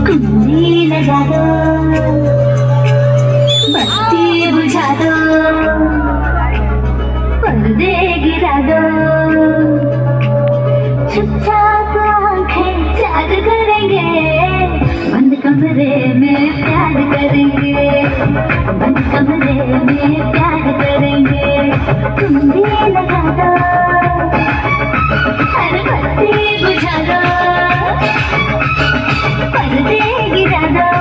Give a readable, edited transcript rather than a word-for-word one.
कुंडी लगा दो, बत्ती बुझा दो, पर्दे गिरा दो, चुपचाप आंखें चार करेंगे, बंद कमरे में प्यार करेंगे, बंद कमरे में प्यार करेंगे। कुंडी लगा दो, हर बत्ती बुझा दो, पर्दे गिरा दो।